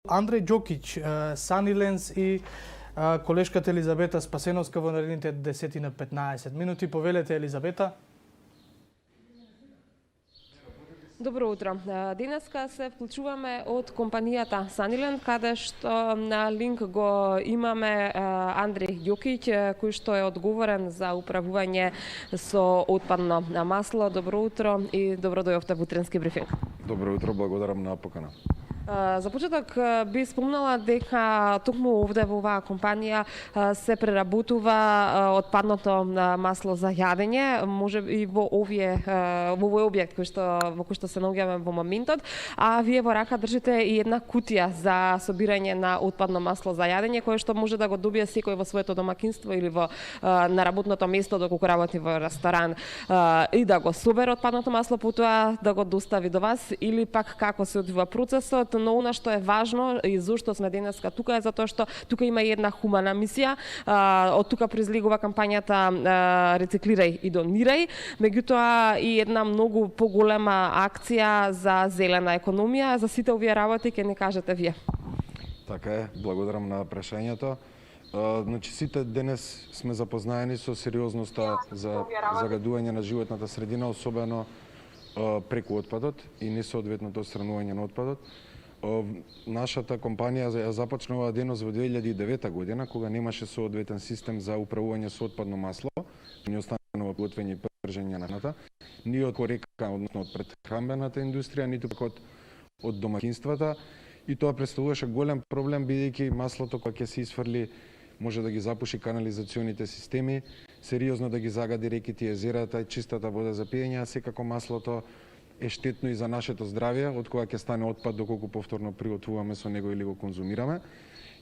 Андреј Ѓокиќ, Саниленс и колешката Елизабета Спасеновска во наредните 10 на 15 минути. Повелете, Елизабета. Добро утро. Денеска се вклучуваме од компанијата Санилен, каде што на линк го имаме Андреј Ѓокиќ, кој што е одговорен за управување со отпадно масло. Добро утро и добро дојдовте во утренски брифинг. Добро утро, благодарам на покана. За почеток би спомнала дека токму овде во оваа компанија се преработува отпадното масло за јадење, може и во овој објект во кој што се наоѓаме во моментот, а вие во рака држите и една кутија за собирање на отпадно масло за јадење, кое што може да го добие секој во своето домакинство или на работното место доколку работи во ресторан и да го собере отпадното масло, потоа да го достави до вас, или пак како се одвива процесот. Но она што е важно и зошто сме денеска тука е затоа што тука има и една хумана мисија. Од тука произлегува кампањата Рециклирај и донирај, меѓутоа и една многу поголема акција за зелена економија. За сите овие работи ќе ни кажете вие. Така е, благодарам на прашањето. Значи, сите денес сме запознаени со сериозноста за загадување на животната средина, особено преку отпадот и несоодветното отстранување на отпадот. Нашата компанија ја започнала дејност во 2009 година, кога немаше соодветен систем за управување со отпадно масло, не останува готвење и пржење на храната, ни од корека, односно од претхранбената индустрија, ниту пак од домакинствата, и тоа представуваше голем проблем, бидејќи маслото кога ќе се исфрли може да ги запуши канализационите системи, сериозно да ги загади реките и езерата и чистата вода за пиење, а секако маслото е штетно и за нашето здравје, од кога ќе стане отпад доколку повторно приготвуваме со него или го конзумираме.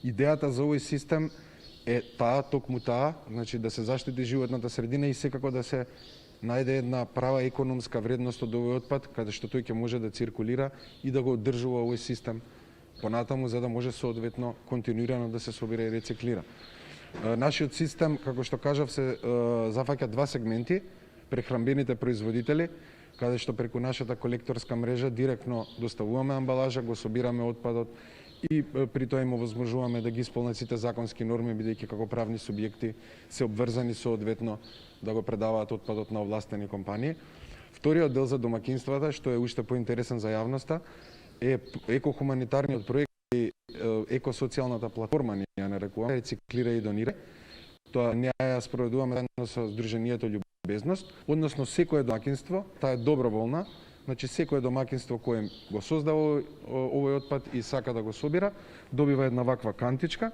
Идејата за овој систем е токму таа, значи да се заштити животната средина и секако да се најде една права економска вредност од овој отпад, каде што тој ќе може да циркулира и да го одржува овој систем понатаму, за да може соодветно континуирано да се собира и рециклира. Нашиот систем, како што кажав, се зафаќа два сегменти: прехранбените производители, каде што преку нашата колекторска мрежа директно доставуваме амбалажа, го собираме отпадот и при тоа им овозможуваме да ги исполнат сите законски норми, бидејќи како правни субјекти се обврзани соодветно да го предаваат отпадот на овластени компании. Вториот дел за домакинствата, што е уште поинтересен за јавноста, е екохуманитарниот проект и екосоцијалната платформа, ние ја нарекуваме Рециклирај и донирај. Тоа ние ја спроведуваме заедно со Сдруженијето Љубезност, односно секое домакинство, таа е доброволна, значи секое домакинство кое го создава овој отпад и сака да го собира, добива една ваква кантичка,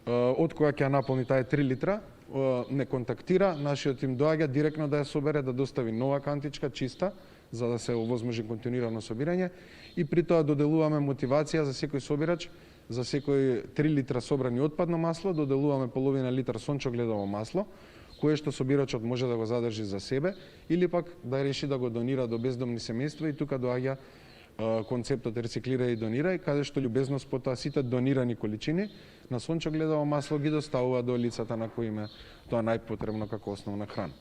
од која ќе ја наполни, таа е 3 литра, не контактира, нашиот им доаѓа директно да ја собере, да достави нова кантичка, чиста, за да се овозможи континуирано собирање, и при тоа доделуваме мотивација за секој собирач, за секој 3 литра собрани отпадно масло, доделуваме половина литар сончогледово масло, кое што собирачот може да го задржи за себе или пак да реши да го донира до бездомни семејства, и тука доаѓа концептот Рециклирај и донирај, каде што Љубезност потоа сите донирани количини на сончогледово масло ги доставува до лицата на кои им е тоа најпотребно како основна храна.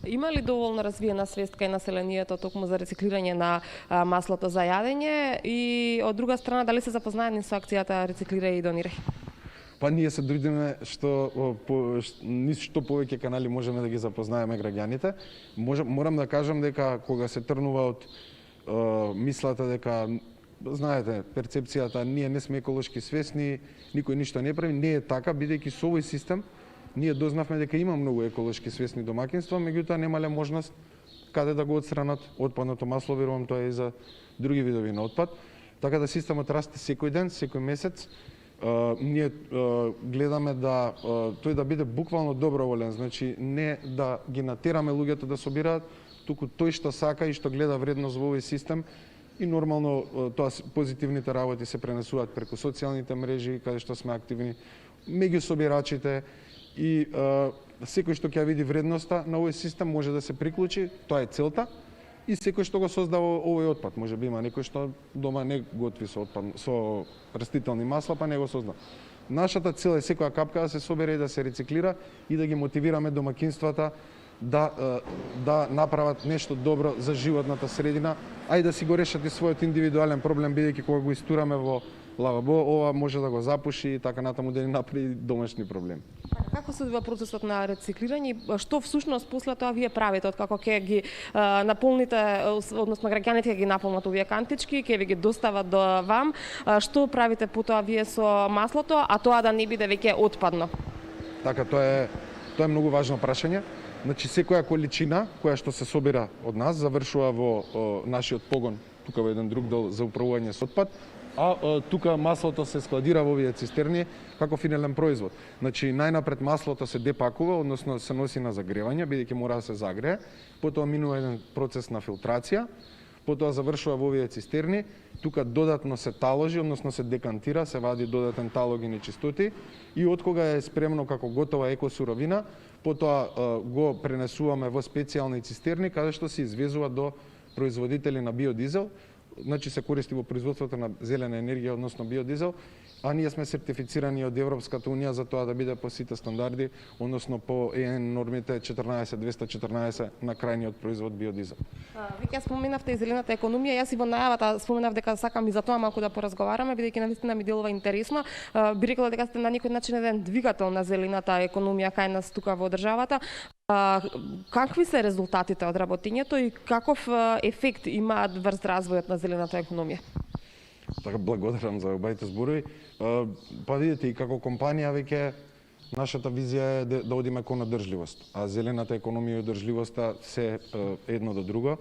Има ли доволно развиена свест кај населението токму за рециклирање на маслото за јадење, и од друга страна дали се запознаени со акцијата Рециклирај и донирај? Па ние се трудиме што повеќе канали можеме да ги запознаеме граѓаните. Морам да кажам дека кога се трнува од мислата дека, знаете, перцепцијата ние не сме еколошки свесни, никој ништо не прави, не е така, бидејќи со овој систем ние дознавме дека има многу еколошки свесни домакинства, меѓутоа немале можност каде да го отстранат отпадното масло, верувам тоа е и за други видови на отпад. Така да системот расте секој ден, секој месец. Ние гледаме да тој да биде буквално доброволен, значи не да ги натераме луѓето да собираат, туку тој што сака и што гледа вредност во овој систем, и нормално тоа позитивните работи се пренесуваат преку социјалните мрежи, каде што сме активни меѓу собирачите, и секој што ќе види вредноста на овој систем може да се приклучи, тоа е целта, и секој што го создава овој отпад. Може би има некој што дома не готви со растителни масла, па не го создава. Нашата цел е секоја капка да се собере и да се рециклира, и да ги мотивираме домакинствата да направат нешто добро за животната средина, а и да си го решат и својот индивидуален проблем, бидејќи кога го истураме во лабо ова може да го запуши и така натаму да ни направи домашни проблеми. Како се одвива процесот на рециклирање? Што всушност после тоа вие правите, откако ќе ги наполните, односно граѓаните ќе ги наполнат овие кантички, ќе ви ги достават до вам, што правите потоа вие со маслото, а тоа да не биде веќе отпадно? Така, тоа е многу важно прашање. Значи, секоја количина која што се собира од нас завршува во нашиот погон, тука во еден друг дел за управување со отпад, а тука маслото се складира во овие цистерни како финален производ. Значи, најнапред маслото се депакува, односно се носи на загревање, бидејќи мора да се загрее, потоа минува еден процес на филтрација, потоа завршува во овие цистерни, тука додатно се таложи, односно се декантира, се вади додатен талог и нечистоти и откога е спремно како готова екосуровина, потоа го пренесуваме во специјални цистерни каде што се извезува до производители на биодизел, значи се користи во производството на зелена енергија, односно биодизел, а ние сме сертифицирани од Европската унија за тоа да биде по сите стандарди, односно по ЕН нормите 14214 на крајниот производ биодизел. Веќе споменавте и зелената економија, јас и во најавата споменав дека сакам и за тоа малку да поразговараме, бидејќи навистина ми делува интересно. Би рекла дека сте на некој начин еден двигател на зелената економија кај нас тука во државата. Какви се резултатите од работењето и каков ефект имаат врз развојот на зелената економија? Така, благодарам за обаите зборови. Па видите, и како компанија веќе нашата визија е да одиме кон одржливост, а зелената економија и одржливоста се едно до друго.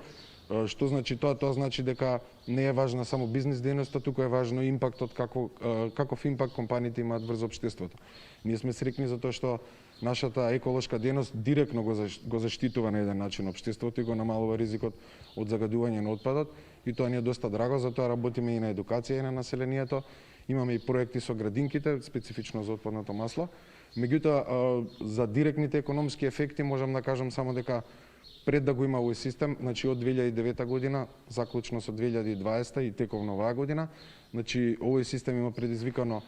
Што значи тоа? Тоа значи дека не е важна само бизнис дејноста, туку е важно импактот, каков импакт компаниите имаат врз општеството. Ние сме срекни за тоа што нашата еколошка дејност директно го заштитува на еден начин општеството и го намалува ризикот од загадување на отпадот, и тоа ни е доста драго, затоа работиме и на едукација и на населението. Имаме и проекти со градинките, специфично за отпадното масло. Меѓутоа, за директните економски ефекти можам да кажам само дека пред да го има овој систем, значи од 2009 година, заклучно со 2020 и теков на оваа година, значи овој систем има предизвикано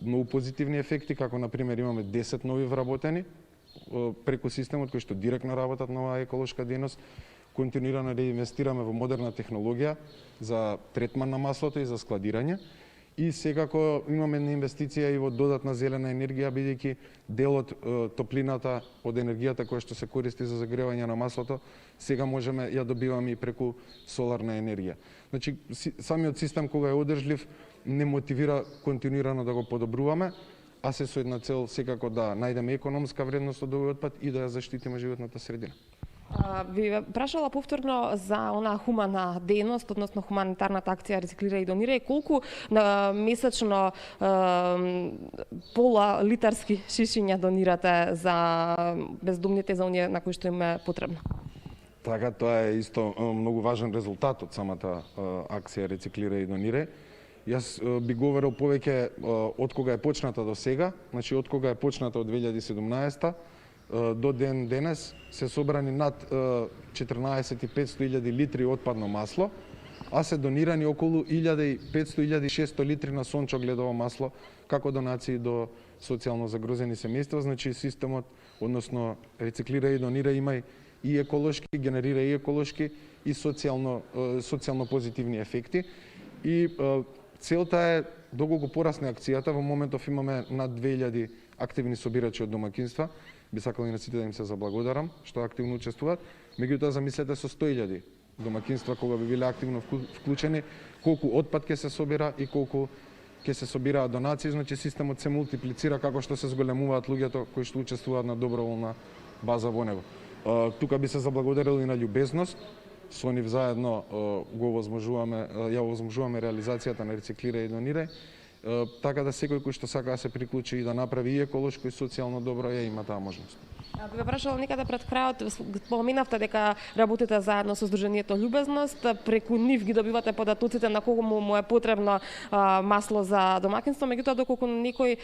многу позитивни ефекти, како на пример имаме 10 нови вработени преку системот кои што директно работат на оваа еколошка дејност. Континуирано да инвестираме во модерна технологија за третман на маслото и за складирање. И секако имаме инвестиција и во додатна зелена енергија, бидејќи дел од топлината од енергијата која што се користи за загревање на маслото, сега можеме ја добиваме и преку соларна енергија. Значи, самиот систем кога е одржлив не мотивира континуирано да го подобруваме, а се со една цел секако да најдеме економска вредност од овој отпад и да ја заштитиме животната средина. Ви прашала повторно за онаа хумана дејност, односно хуманитарната акција Рециклирај и донирај, колку месечно пола литарски шишиња донирате за бездомните, за оние на кои што им е потребно? Така, тоа е исто многу важен резултат од самата акција Рециклирај и донирај. Јас би говорил повеќе од кога е почната до сега, значи од кога е почната од 2017 до ден денес се собрани над 14.500 литри отпадно масло, а се донирани околу 1.500-1.600 литри на сончогледово масло како донации до социјално загрозени семејства. Значи системот, односно Рециклирај и донирај има и еколошки, генерира и еколошки и социјално позитивни ефекти. И целта е доколку порасне акцијата, во моментов имаме над 2000 активни собирачи од домакинства. Би сакал и на сите да им се заблагодарам што активно учествуваат. Меѓутоа замислете со 100.000 домакинства кога би биле активно вклучени, колку отпад ќе се собира и колку ќе се собираат донации, значи системот се мултиплицира како што се зголемуваат луѓето кои што учествуваат на доброволна база во него. Тука би се заблагодарил и на љубезност. Со нив заедно ја овозможуваме реализацијата на Рециклирај и донирај, така да секој кој што сака да се приклучи и да направи и еколошко и социјално добро, ја има таа можност. Би ве прашала некаде пред крајот, споменавте дека работите заедно со Сдруженијето Љубезност, преку нив ги добивате податоците на кого му е потребно масло за домакинство, меѓутоа доколку некој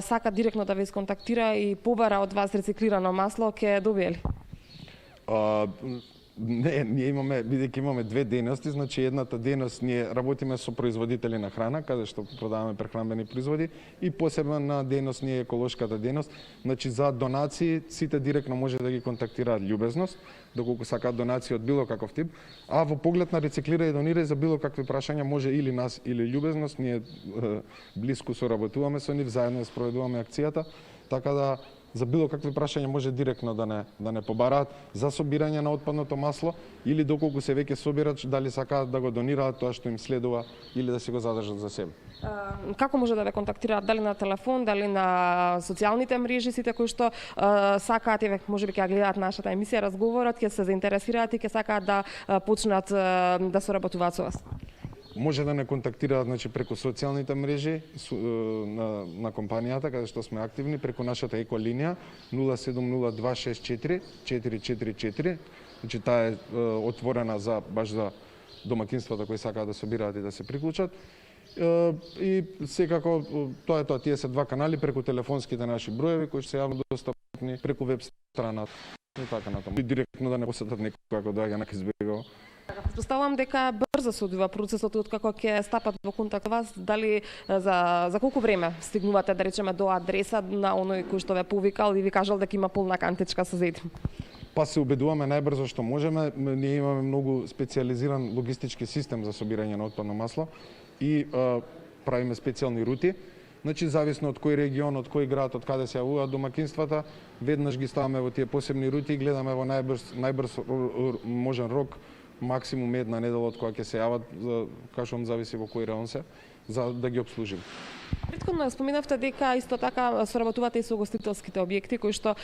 сака директно да ве исконтактира и побара од вас рециклирано масло, ќе добие ли? Не, ние имаме, бидејќи имаме две дејности, значи едната дејност ние работиме со производители на храна, каде што продаваме прехранбени производи, и посебна дејност ние е еколошката дејност. Значи за донации сите директно може да ги контактираат љубезност, доколку сакаат донации од било каков тип, а во поглед на рециклирај и донирај за било какви прашања може или нас или љубезност, ние блиску соработуваме со нив, заедно ја спроведуваме акцијата, така да за било какви прашања може директно да не побараат за собирање на отпадното масло или доколку се веќе собират, дали сакаат да го донираат тоа што им следува или да си го задржат за себе. Како може да ве контактираат, дали на телефон, дали на социјалните мрежи, сите кои што сакаат, еве можеби ќе гледаат нашата емисија, разговорот, ќе се заинтересираат и ќе сакаат да почнат да соработуваат со вас? Може да не контактираат, значи, преку социјалните мрежи на компанијата, каде што сме активни, преку нашата еколинија 0702644444. Значи, таа е отворена баш за домакинствата кои сакаат да собираат и да се приклучат. И секако тоа е тоа, тие се два канали преку телефонските наши броеви кои се јавно достапни, преку веб страната и така натаму. И директно да не посетат некој ако доаѓа на избегува. Предпоставувам дека брзо се одвива процесот од како ќе стапат во контакт вас, дали за колку време стигнувате, да речеме, до адреса на оној кој што ве повикал и ви кажал дека има полна кантичка со зетин? Па се убедуваме најбрзо што можеме. Ние имаме многу специјализиран логистички систем за собирање на отпадно масло и правиме специјални рути. Значи, зависно од кој регион, од кој град, од каде се јавуваат домакинствата, веднаш ги ставаме во тие посебни рути и гледаме во најбрз можен рок, максимум една недела од кога ќе се јават, кажам, зависи во кој район се, за да ги обслужим. Претходно споменавте дека исто така соработувате и со гостителските објекти кои што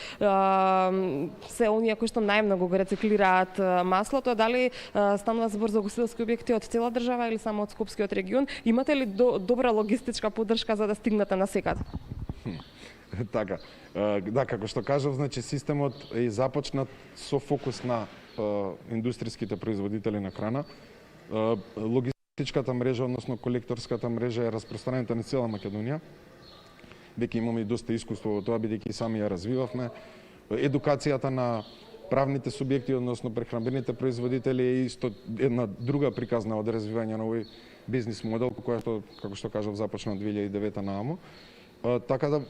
се оние кои што најмногу го рециклираат маслото. Дали станува збор за гостителски објекти од цела држава или само од Скопскиот регион? Имате ли добра логистичка поддршка за да стигнете на секаде? Така. Да, како што кажав, значи системот е започнат со фокус на индустријските производители на храна. Логистичката мрежа, односно колекторската мрежа е распространета на цела Македонија. Веќе имаме и доста искуство во тоа, бидејќи сами ја развивавме. Едукацијата на правните субјекти, односно прехранбените производители е исто една друга приказна од развивање на овој бизнис модел, која што, како што кажав, започна од 2009 нааму. Така да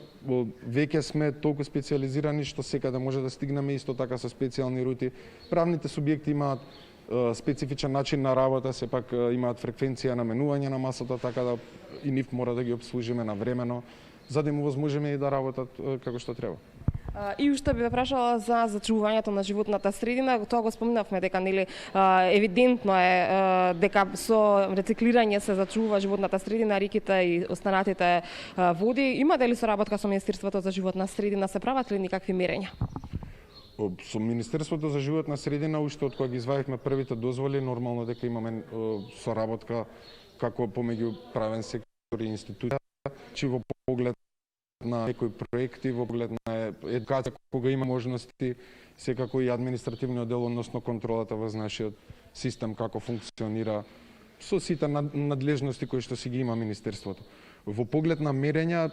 веќе сме толку специјализирани што секаде може да стигнеме, исто така со специјални рути. Правните субјекти имаат специфичен начин на работа, сепак имаат фреквенција на менување на масата, така да и нив мора да ги обслужиме навремено, за да им овозможиме и да работат како што треба. И уште би ве прашала за зачувувањето на животната средина. Тоа го спомнавме дека нели евидентно е дека со рециклирање се зачува животната средина, реките и останатите води. Имате ли соработка со Министерството за животна средина? Се прават ли никакви мерења? Со Министерството за животна средина уште од кога ги извадивме првите дозволи, нормално дека имаме соработка како помеѓу правен сектор и институција, чи во поглед на некои проекти, во поглед на едукација, кога има можности, секако и административниот дел, односно контролата во нашиот систем, како функционира, со сите надлежности кои што си ги има Министерството. Во поглед на мерења,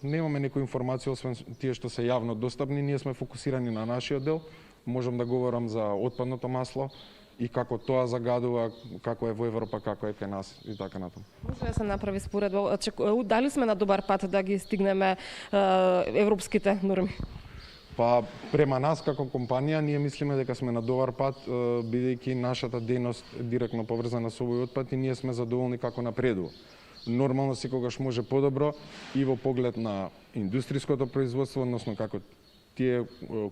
немаме некоја информација, освен тие што се јавно достапни, ние сме фокусирани на нашиот дел, можам да говорам за отпадното масло, и како тоа загадува, како е во Европа, како е кај нас и така натаму. Може да се направи споредба, дали сме на добар пат да ги стигнеме европските норми? Па према нас како компанија ние мислиме дека сме на добар пат, бидејќи нашата дејност е директно поврзана со овој отпад и ние сме задоволни како напредува. Нормално секогаш може подобро и во поглед на индустријското производство, односно како тие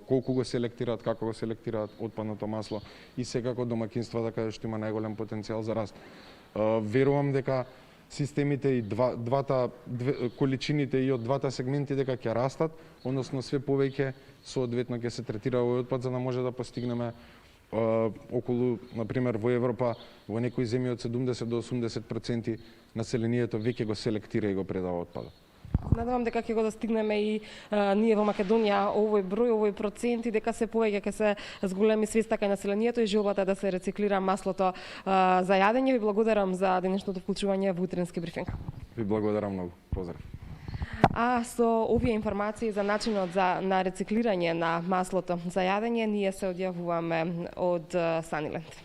колку го селектираат, како го селектираат отпадното масло и секако домакинствата каде што има најголем потенцијал за раст. Верувам дека системите и количините и од двата сегменти дека ќе растат, односно све повеќе соодветно ќе се третира овој отпад за да може да постигнеме околу, например, во Европа, во некои земји од 70 до 80% населението веќе го селектира и го предава отпадот. Надевам дека ќе го достигнеме и ние во Македонија овој број, овој процент и дека се повеќе ќе се зголеми свеста кај населението и желбата да се рециклира маслото за јадење. Ви благодарам за денешното вклучување во утренски брифинг. Ви благодарам многу. Поздрав. А со овие информации за начинот на рециклирање на маслото за јадење, ние се одјавуваме од Sunnyland.